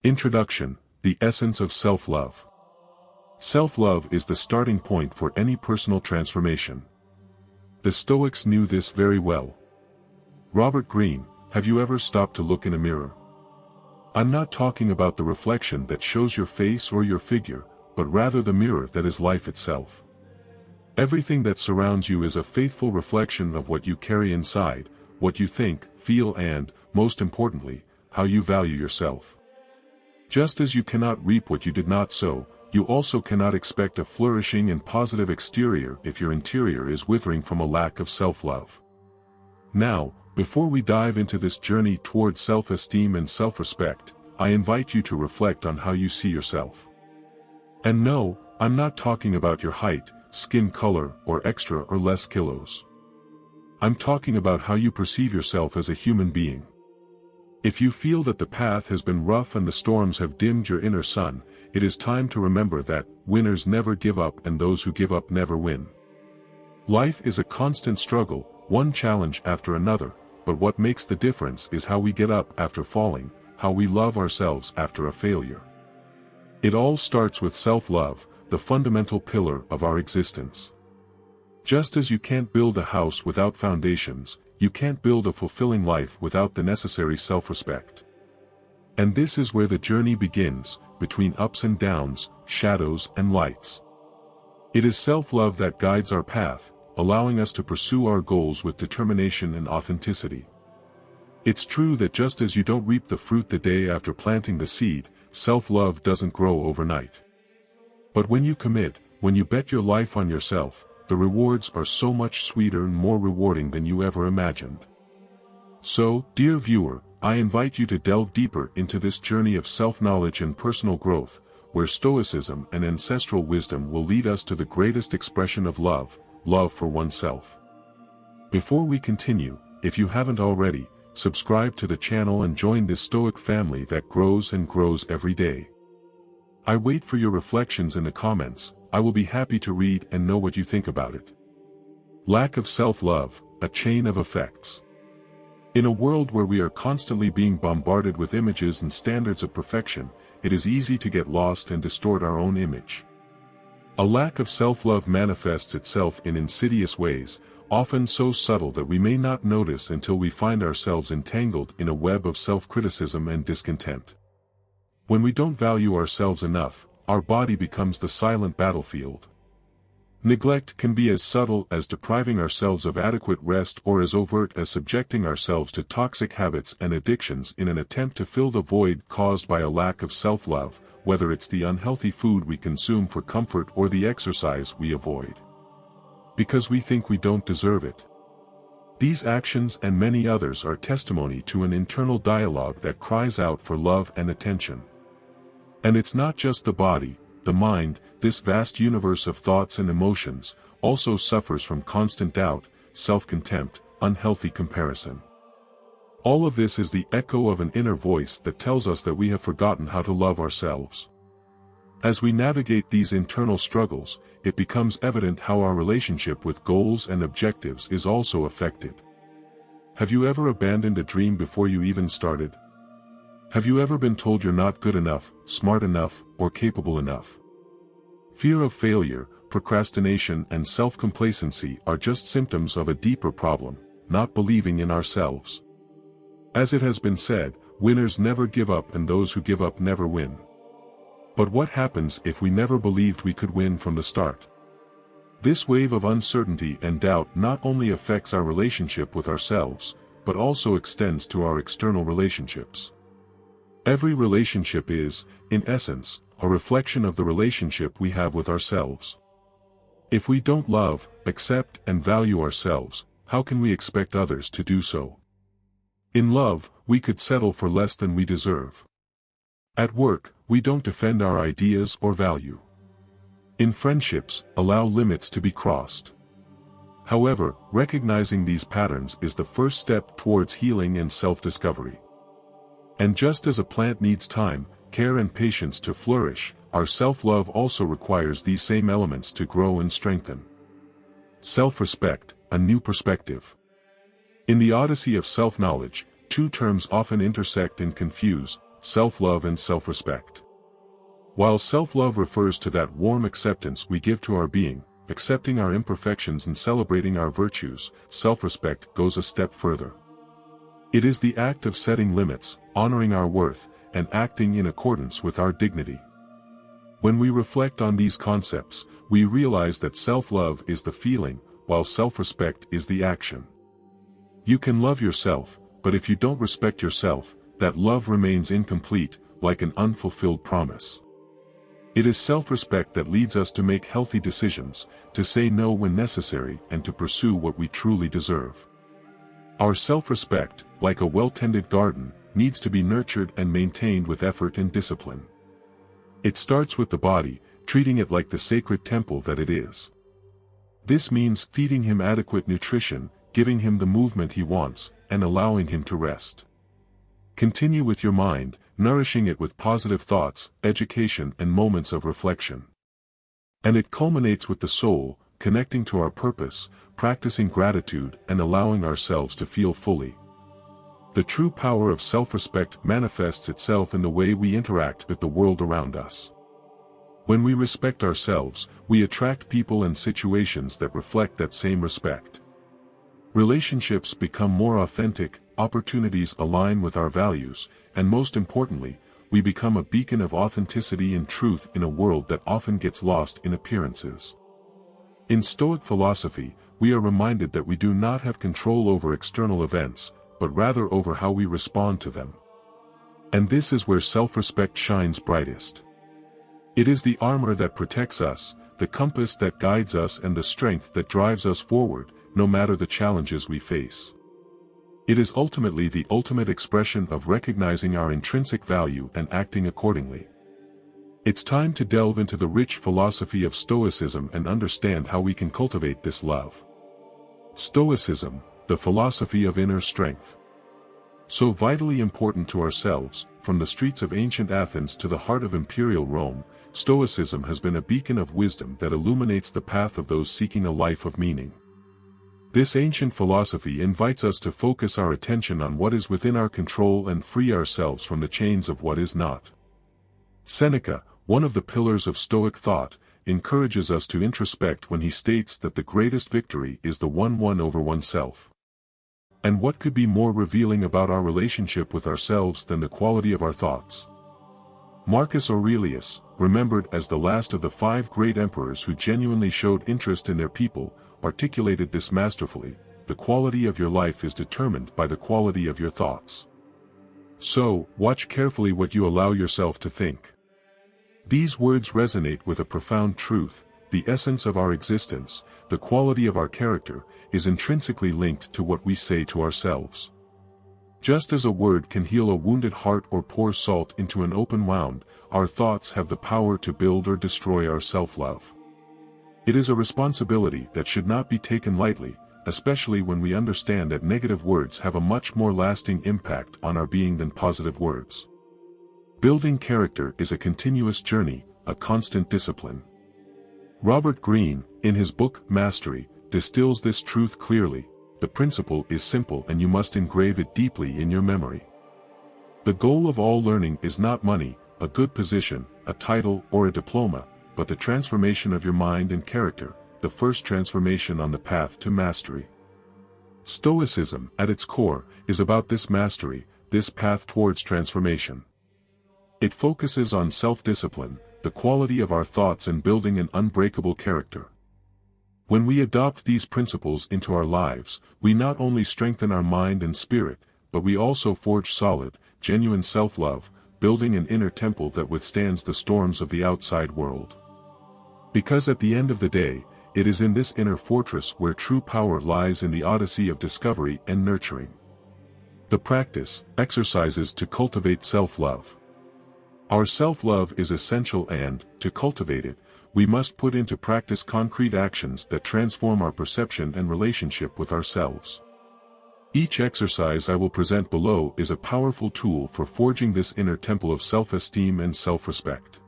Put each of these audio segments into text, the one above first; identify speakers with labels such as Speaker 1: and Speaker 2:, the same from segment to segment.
Speaker 1: Introduction: The essence of self-love. Self-love is the starting point for any personal transformation. The Stoics knew this very well. Robert Greene, have you ever stopped to look in a mirror? I'm not talking about the reflection that shows your face or your figure, but rather the mirror that is life itself. Everything that surrounds you is a faithful reflection of what you carry inside, what you think, feel and, most importantly, how you value yourself. Just as you cannot reap what you did not sow, you also cannot expect a flourishing and positive exterior if your interior is withering from a lack of self-love. Now, before we dive into this journey toward self-esteem and self-respect, I invite you to reflect on how you see yourself. And no, I'm not talking about your height, skin color, or extra or less kilos. I'm talking about how you perceive yourself as a human being. If you feel that the path has been rough and the storms have dimmed your inner sun, it is time to remember that winners never give up and those who give up never win. Life is a constant struggle, one challenge after another, but what makes the difference is how we get up after falling, how we love ourselves after a failure. It all starts with self-love, the fundamental pillar of our existence. Just as you can't build a house without foundations, you can't build a fulfilling life without the necessary self-respect. And this is where the journey begins, between ups and downs, shadows and lights. It is self-love that guides our path, allowing us to pursue our goals with determination and authenticity. It's true that just as you don't reap the fruit the day after planting the seed, self-love doesn't grow overnight. But when you commit, when you bet your life on yourself, the rewards are so much sweeter and more rewarding than you ever imagined. So, dear viewer, I invite you to delve deeper into this journey of self-knowledge and personal growth, where Stoicism and ancestral wisdom will lead us to the greatest expression of love, love for oneself. Before we continue, if you haven't already, subscribe to the channel and join this Stoic family that grows and grows every day. I wait for your reflections in the comments. I will be happy to read and know what you think about it. Lack of self-love, a chain of effects. In a world where we are constantly being bombarded with images and standards of perfection, it is easy to get lost and distort our own image. A lack of self-love manifests itself in insidious ways, often so subtle that we may not notice until we find ourselves entangled in a web of self-criticism and discontent. When we don't value ourselves enough, our body becomes the silent battlefield. Neglect can be as subtle as depriving ourselves of adequate rest or as overt as subjecting ourselves to toxic habits and addictions in an attempt to fill the void caused by a lack of self-love, whether it's the unhealthy food we consume for comfort or the exercise we avoid because we think we don't deserve it. These actions and many others are testimony to an internal dialogue that cries out for love and attention. And it's not just the body, the mind, this vast universe of thoughts and emotions, also suffers from constant doubt, self-contempt, unhealthy comparison. All of this is the echo of an inner voice that tells us that we have forgotten how to love ourselves. As we navigate these internal struggles, it becomes evident how our relationship with goals and objectives is also affected. Have you ever abandoned a dream before you even started? Have you ever been told you're not good enough, smart enough, or capable enough? Fear of failure, procrastination and self-complacency are just symptoms of a deeper problem, not believing in ourselves. As it has been said, winners never give up and those who give up never win. But what happens if we never believed we could win from the start? This wave of uncertainty and doubt not only affects our relationship with ourselves, but also extends to our external relationships. Every relationship is, in essence, a reflection of the relationship we have with ourselves. If we don't love, accept, and value ourselves, how can we expect others to do so? In love, we could settle for less than we deserve. At work, we don't defend our ideas or value. In friendships, allow limits to be crossed. However, recognizing these patterns is the first step towards healing and self-discovery. And just as a plant needs time, care and patience to flourish, our self-love also requires these same elements to grow and strengthen. Self-respect, a new perspective. In the odyssey of self-knowledge, two terms often intersect and confuse: self-love and self-respect. While self-love refers to that warm acceptance we give to our being, accepting our imperfections and celebrating our virtues, self-respect goes a step further. It is the act of setting limits, honoring our worth, and acting in accordance with our dignity. When we reflect on these concepts, we realize that self-love is the feeling, while self-respect is the action. You can love yourself, but if you don't respect yourself, that love remains incomplete, like an unfulfilled promise. It is self-respect that leads us to make healthy decisions, to say no when necessary, and to pursue what we truly deserve. Our self-respect, like a well-tended garden, needs to be nurtured and maintained with effort and discipline. It starts with the body, treating it like the sacred temple that it is. This means feeding him adequate nutrition, giving him the movement he wants, and allowing him to rest. Continue with your mind, nourishing it with positive thoughts, education and moments of reflection. And it culminates with the soul, connecting to our purpose, practicing gratitude and allowing ourselves to feel fully. The true power of self-respect manifests itself in the way we interact with the world around us. When we respect ourselves, we attract people and situations that reflect that same respect. Relationships become more authentic, opportunities align with our values, and most importantly, we become a beacon of authenticity and truth in a world that often gets lost in appearances. In Stoic philosophy, we are reminded that we do not have control over external events, but rather over how we respond to them. And this is where self-respect shines brightest. It is the armor that protects us, the compass that guides us and the strength that drives us forward, no matter the challenges we face. It is ultimately the ultimate expression of recognizing our intrinsic value and acting accordingly. It's time to delve into the rich philosophy of Stoicism and understand how we can cultivate this love. Stoicism, the philosophy of inner strength. So vitally important to ourselves, from the streets of ancient Athens to the heart of imperial Rome, Stoicism has been a beacon of wisdom that illuminates the path of those seeking a life of meaning. This ancient philosophy invites us to focus our attention on what is within our control and free ourselves from the chains of what is not. Seneca, one of the pillars of Stoic thought, encourages us to introspect when he states that the greatest victory is the one won over oneself. And what could be more revealing about our relationship with ourselves than the quality of our thoughts? Marcus Aurelius, remembered as the last of the 5 great emperors who genuinely showed interest in their people, articulated this masterfully: the quality of your life is determined by the quality of your thoughts. So, watch carefully what you allow yourself to think. These words resonate with a profound truth: the essence of our existence, the quality of our character, is intrinsically linked to what we say to ourselves. Just as a word can heal a wounded heart or pour salt into an open wound, our thoughts have the power to build or destroy our self-love. It is a responsibility that should not be taken lightly, especially when we understand that negative words have a much more lasting impact on our being than positive words. Building character is a continuous journey, a constant discipline. Robert Greene, in his book Mastery, distills this truth clearly: the principle is simple and you must engrave it deeply in your memory. The goal of all learning is not money, a good position, a title or a diploma, but the transformation of your mind and character, the first transformation on the path to mastery. Stoicism, at its core, is about this mastery, this path towards transformation. It focuses on self-discipline, the quality of our thoughts and building an unbreakable character. When we adopt these principles into our lives, we not only strengthen our mind and spirit, but we also forge solid, genuine self-love, building an inner temple that withstands the storms of the outside world. Because at the end of the day, it is in this inner fortress where true power lies, in the odyssey of discovery and nurturing. The practice, exercises to cultivate self-love. Our self-love is essential and, to cultivate it, we must put into practice concrete actions that transform our perception and relationship with ourselves. Each exercise I will present below is a powerful tool for forging this inner temple of self-esteem and self-respect.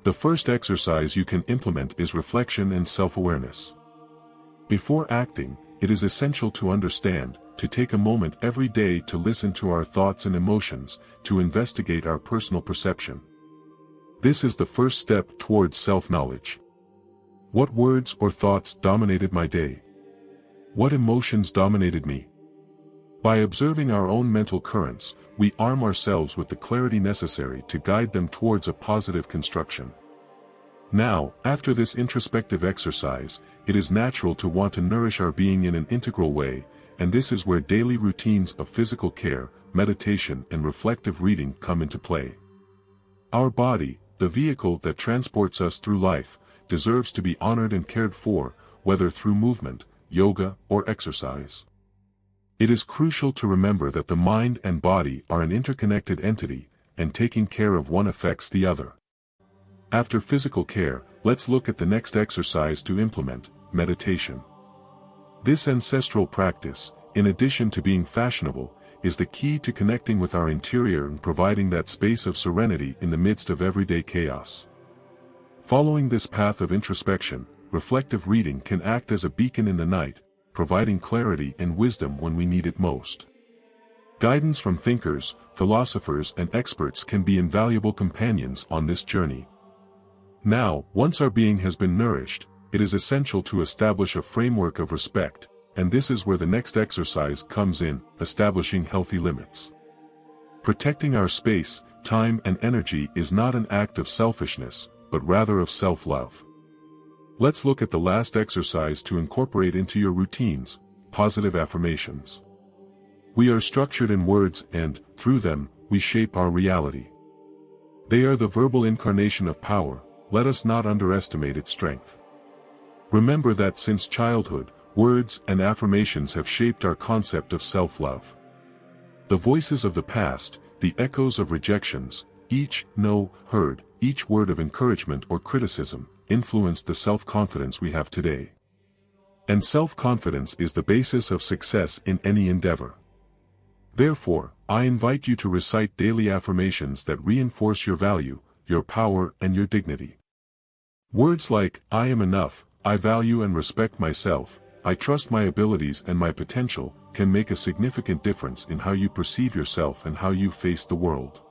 Speaker 1: The first exercise you can implement is reflection and self-awareness. Before acting, it is essential to understand, to take a moment every day to listen to our thoughts and emotions, to investigate our personal perception. This is the first step towards self-knowledge. What words or thoughts dominated my day? What emotions dominated me? By observing our own mental currents, we arm ourselves with the clarity necessary to guide them towards a positive construction. Now, after this introspective exercise, it is natural to want to nourish our being in an integral way, and this is where daily routines of physical care, meditation and reflective reading come into play. Our body, the vehicle that transports us through life, deserves to be honored and cared for, whether through movement, yoga, or exercise. It is crucial to remember that the mind and body are an interconnected entity, and taking care of one affects the other. After physical care, let's look at the next exercise to implement, meditation. This ancestral practice, in addition to being fashionable, is the key to connecting with our interior and providing that space of serenity in the midst of everyday chaos. Following this path of introspection, reflective reading can act as a beacon in the night, providing clarity and wisdom when we need it most. Guidance from thinkers, philosophers and experts can be invaluable companions on this journey. Now, once our being has been nourished, it is essential to establish a framework of respect, and this is where the next exercise comes in, establishing healthy limits. Protecting our space, time and energy is not an act of selfishness, but rather of self-love. Let's look at the last exercise to incorporate into your routines, positive affirmations. We are structured in words and, through them, we shape our reality. They are the verbal incarnation of power. Let us not underestimate its strength. Remember that since childhood, words and affirmations have shaped our concept of self-love. The voices of the past, the echoes of rejections, each no heard, each word of encouragement or criticism, influenced the self-confidence we have today. And self-confidence is the basis of success in any endeavor. Therefore, I invite you to recite daily affirmations that reinforce your value, your power and your dignity. Words like, I am enough, I value and respect myself, I trust my abilities and my potential, can make a significant difference in how you perceive yourself and how you face the world.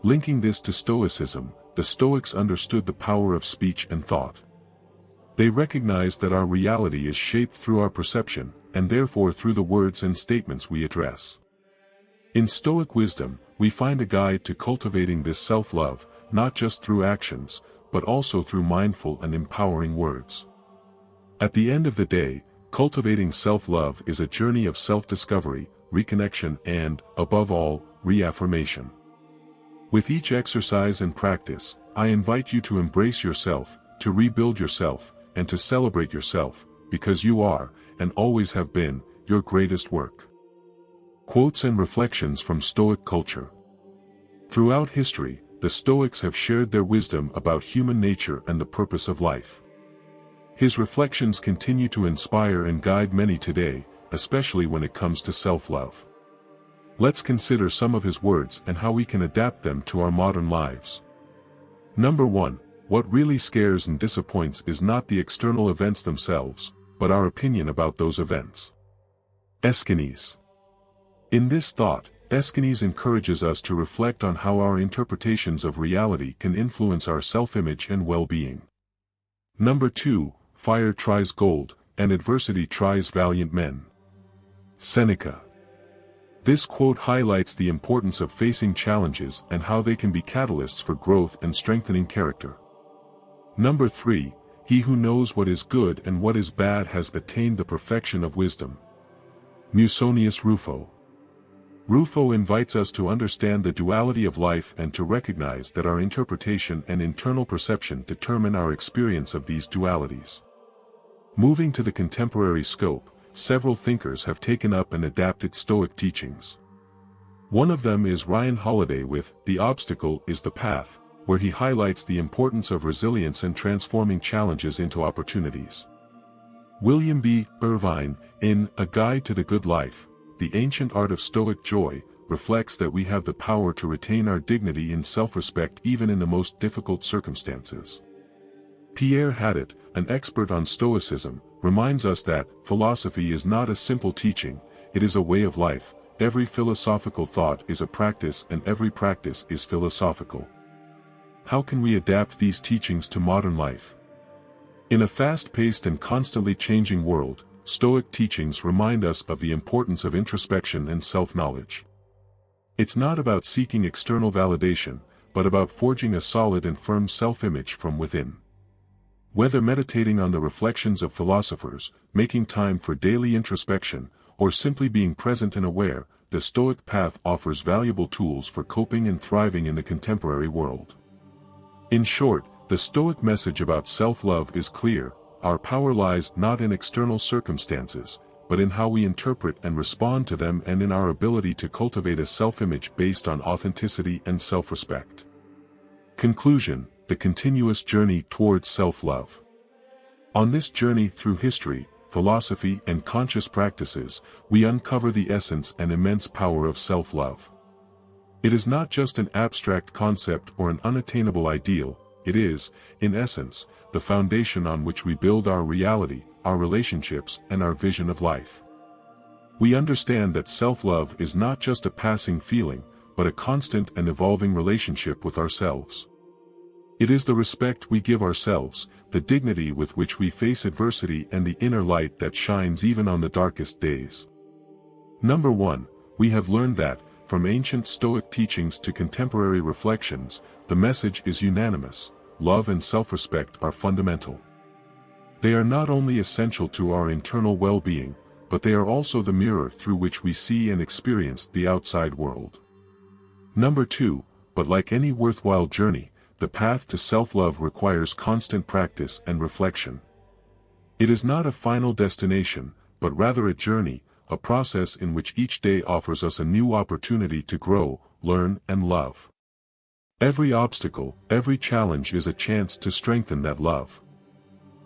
Speaker 1: Linking this to Stoicism, the Stoics understood the power of speech and thought. They recognized that our reality is shaped through our perception, and therefore through the words and statements we address. In Stoic wisdom, we find a guide to cultivating this self-love, not just through actions, but also through mindful and empowering words. At the end of the day, cultivating self-love is a journey of self-discovery, reconnection and, above all, reaffirmation. With each exercise and practice, I invite you to embrace yourself, to rebuild yourself, and to celebrate yourself, because you are, and always have been, your greatest work. Quotes and reflections from Stoic culture. Throughout history, the Stoics have shared their wisdom about human nature and the purpose of life. His reflections continue to inspire and guide many today, especially when it comes to self-love. Let's consider some of his words and how we can adapt them to our modern lives. Number 1. What really scares and disappoints is not the external events themselves, but our opinion about those events. Aeschines. In this thought, Aeschines encourages us to reflect on how our interpretations of reality can influence our self-image and well-being. Number 2. Fire tries gold, and adversity tries valiant men. Seneca. This quote highlights the importance of facing challenges and how they can be catalysts for growth and strengthening character. Number 3. He who knows what is good and what is bad has attained the perfection of wisdom. Musonius Rufo. Rufo invites us to understand the duality of life and to recognize that our interpretation and internal perception determine our experience of these dualities. Moving to the contemporary scope, several thinkers have taken up and adapted Stoic teachings. One of them is Ryan Holiday with The Obstacle is the Path, where he highlights the importance of resilience and transforming challenges into opportunities. William B. Irvine, in A Guide to the Good Life, The Ancient Art of Stoic Joy, reflects that we have the power to retain our dignity and self-respect even in the most difficult circumstances. Pierre Hadot, an expert on Stoicism, reminds us that philosophy is not a simple teaching, it is a way of life. Every philosophical thought is a practice and every practice is philosophical. How can we adapt these teachings to modern life? In a fast-paced and constantly changing world, Stoic teachings remind us of the importance of introspection and self-knowledge. It's not about seeking external validation, but about forging a solid and firm self-image from within. Whether meditating on the reflections of philosophers, making time for daily introspection, or simply being present and aware, the Stoic path offers valuable tools for coping and thriving in the contemporary world. In short, the Stoic message about self-love is clear: our power lies not in external circumstances, but in how we interpret and respond to them and in our ability to cultivate a self-image based on authenticity and self-respect. Conclusion: the continuous journey towards self-love. On this journey through history, philosophy and conscious practices, we uncover the essence and immense power of self-love. It is not just an abstract concept or an unattainable ideal, it is, in essence, the foundation on which we build our reality, our relationships, and our vision of life. We understand that self-love is not just a passing feeling, but a constant and evolving relationship with ourselves. It is the respect we give ourselves, the dignity with which we face adversity, and the inner light that shines even on the darkest days. Number 1, we have learned that, from ancient Stoic teachings to contemporary reflections, the message is unanimous: love and self-respect are fundamental. They are not only essential to our internal well-being, but they are also the mirror through which we see and experience the outside world. Number 2, but like any worthwhile journey, the path to self-love requires constant practice and reflection. It is not a final destination, but rather a journey, a process in which each day offers us a new opportunity to grow, learn, and love. Every obstacle, every challenge is a chance to strengthen that love.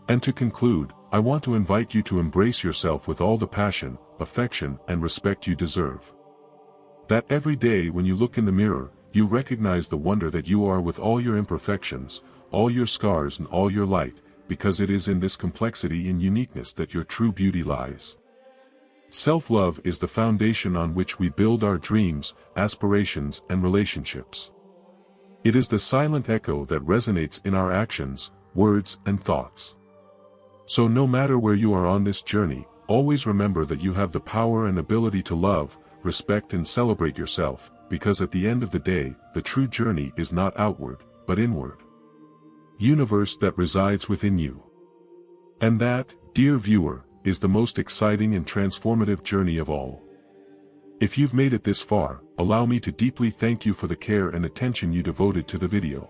Speaker 1: And to conclude, I want to invite you to embrace yourself with all the passion, affection, and respect you deserve. That every day when you look in the mirror, you recognize the wonder that you are with all your imperfections, all your scars and all your light, because it is in this complexity and uniqueness that your true beauty lies. Self-love is the foundation on which we build our dreams, aspirations, and relationships. It is the silent echo that resonates in our actions, words, and thoughts. So no matter where you are on this journey, always remember that you have the power and ability to love, respect, and celebrate yourself, because at the end of the day, the true journey is not outward, but inward. Universe that resides within you. And that, dear viewer, is the most exciting and transformative journey of all. If you've made it this far, allow me to deeply thank you for the care and attention you devoted to the video.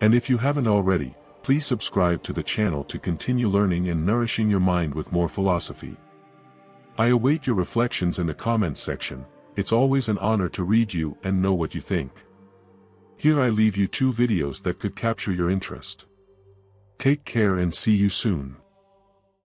Speaker 1: And if you haven't already, please subscribe to the channel to continue learning and nourishing your mind with more philosophy. I await your reflections in the comments section. It's always an honor to read you and know what you think. Here I leave you 2 videos that could capture your interest. Take care and see you soon.